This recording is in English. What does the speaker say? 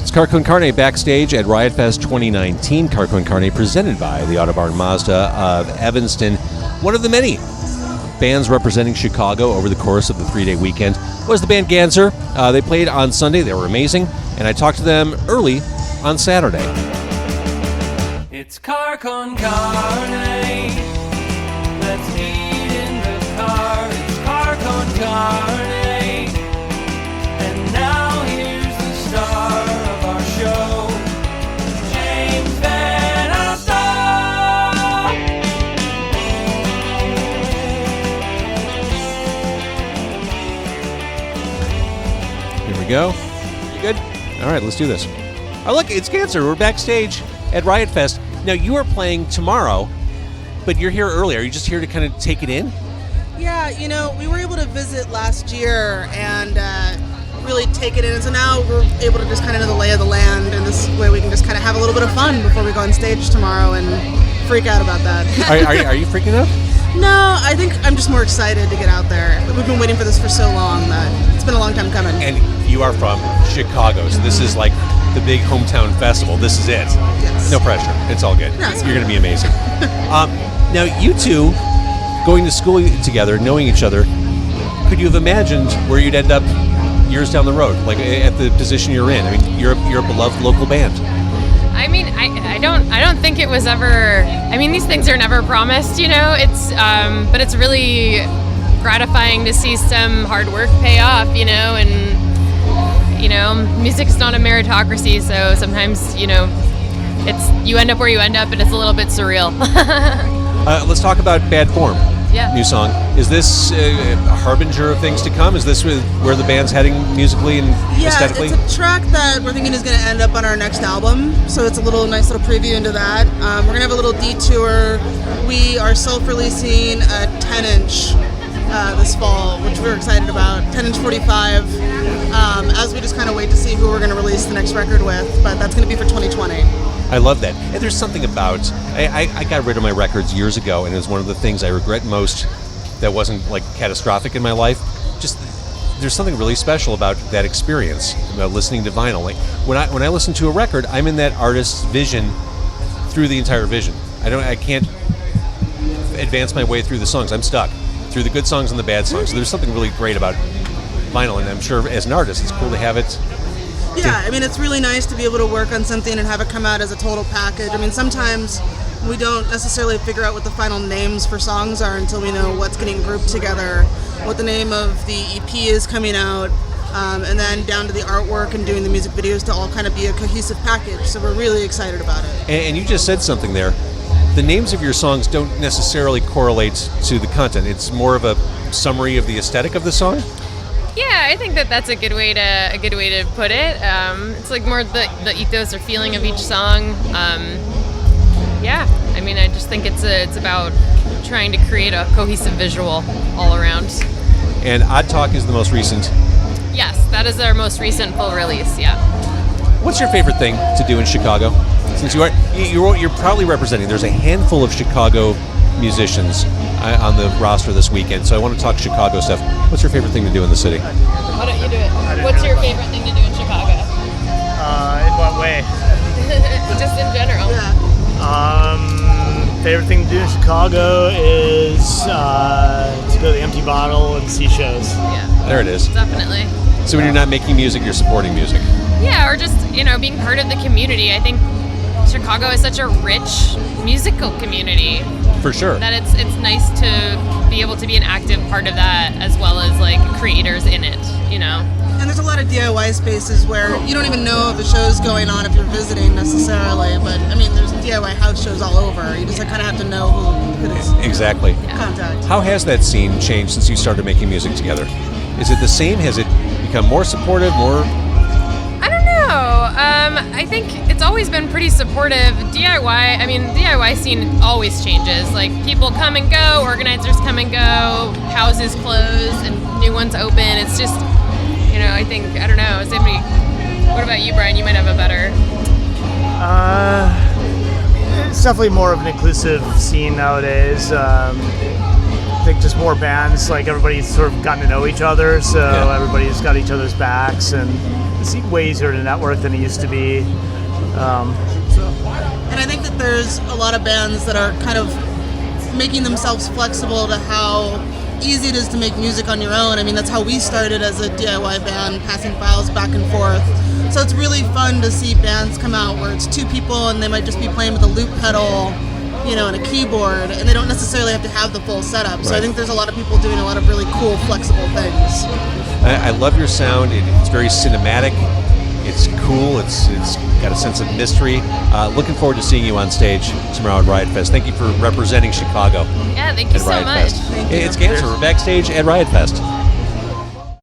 It's Carne backstage at Riot Fest 2019. Carne presented by the Autobarn Mazda of Evanston. One of the many bands representing Chicago over the course of the 3-day weekend was the band Ganser. They played on Sunday. They were amazing. And I talked to them early on Saturday. It's Carne. Let's eat in the car. It's Carne. And now here's the star of our show, James Van Alstyne. Here we go. You good? All right, let's do this. Oh, look, it's Ganser. We're backstage at Riot Fest. Now, you are playing tomorrow, but you're here early. Are you just here to kind of take it in? Yeah, we were able to visit last year and really take it in. And so now we're able to just kind of know the lay of the land, and this way we can just kind of have a little bit of fun before we go on stage tomorrow and freak out about that. Are you freaking out? No, I think I'm just more excited to get out there. We've been waiting for this for so long that it's been a long time coming. And you are from Chicago, so this is like the big hometown festival. This is it. Yes. No pressure. It's all good. No, You're going to be amazing. Now, you two, going to school together, knowing each other, could you have imagined where you'd end up years down the road, like at the position you're in? I mean, you're a beloved local band. I mean, I don't think it was ever. I mean, these things are never promised, It's but it's really gratifying to see some hard work pay off, and music's not a meritocracy, so sometimes it's you end up where you end up, and it's a little bit surreal. Let's talk about Bad Form. Yeah. New song. Is this a harbinger of things to come? Is this where the band's heading musically and aesthetically? Yeah, it's a track that we're thinking is going to end up on our next album, so it's a nice little preview into that. We're going to have a little detour. We are self-releasing a 10-inch this fall, which we're excited about, 10-inch 45, as we just kind of wait to see who we're going to release the next record with, but that's going to be for 2020. I love that. And there's something about, I got rid of my records years ago, and it was one of the things I regret most that wasn't like catastrophic in my life. Just, there's something really special about that experience, about listening to vinyl. Like when I listen to a record, I'm in that artist's vision through the entire vision. I can't advance my way through the songs. I'm stuck through the good songs and the bad songs. So there's something really great about vinyl, and I'm sure as an artist, it's cool to have it. Yeah, I mean, it's really nice to be able to work on something and have it come out as a total package. I mean, sometimes we don't necessarily figure out what the final names for songs are until we know what's getting grouped together, what the name of the EP is coming out, and then down to the artwork and doing the music videos to all kind of be a cohesive package. So we're really excited about it. And you just said something there. The names of your songs don't necessarily correlate to the content. It's more of a summary of the aesthetic of the song? Yeah, I think that's a good way to put it. It's like more the ethos or feeling of each song. Yeah, I mean, I just think it's about trying to create a cohesive visual all around. And Odd Talk is the most recent. Yes, that is our most recent full release. Yeah. What's your favorite thing to do in Chicago? Since you're proudly representing, there's a handful of Chicago musicians on the roster this weekend, so I want to talk Chicago stuff. What's your favorite thing to do in the city? Why don't you do it? What's your favorite thing to do in Chicago? In what way? Just in general. Yeah. Favorite thing to do in Chicago is to go to the Empty Bottle and see shows. Yeah. There it is. Definitely. So when you're not making music, you're supporting music. Yeah, or just, being part of the community. I think Chicago is such a rich musical community. For sure. That it's nice to be able to be an active part of that, as well as like creators in it, And there's a lot of DIY spaces where you don't even know if the show's going on if you're visiting necessarily, but I mean, there's DIY house shows all over. You just kind of have to know who to Exactly. contact. How has that scene changed since you started making music together? Is it the same? Has it become more supportive, more? I don't know. I think it's always been pretty supportive. DIY scene always changes. Like, people come and go, organizers come and go, houses close and new ones open. It's just, I don't know. What about you, Brian? You might have a better. It's definitely more of an inclusive scene nowadays. I think just more bands, like everybody's sort of gotten to know each other, so everybody's got each other's backs, and way easier to network than it used to be. And I think that there's a lot of bands that are kind of making themselves flexible to how easy it is to make music on your own. I mean, that's how we started as a DIY band, passing files back and forth. So it's really fun to see bands come out where it's two people and they might just be playing with a loop pedal, you know, and a keyboard, and they don't necessarily have to have the full setup. So I think there's a lot of people doing a lot of really cool, flexible things. I love your sound. It's very cinematic. It's cool. It's got a sense of mystery. Looking forward to seeing you on stage tomorrow at Riot Fest. Thank you for representing Chicago. Yeah, thank you at so Riot much. Fest. It's Ganser. We're backstage at Riot Fest.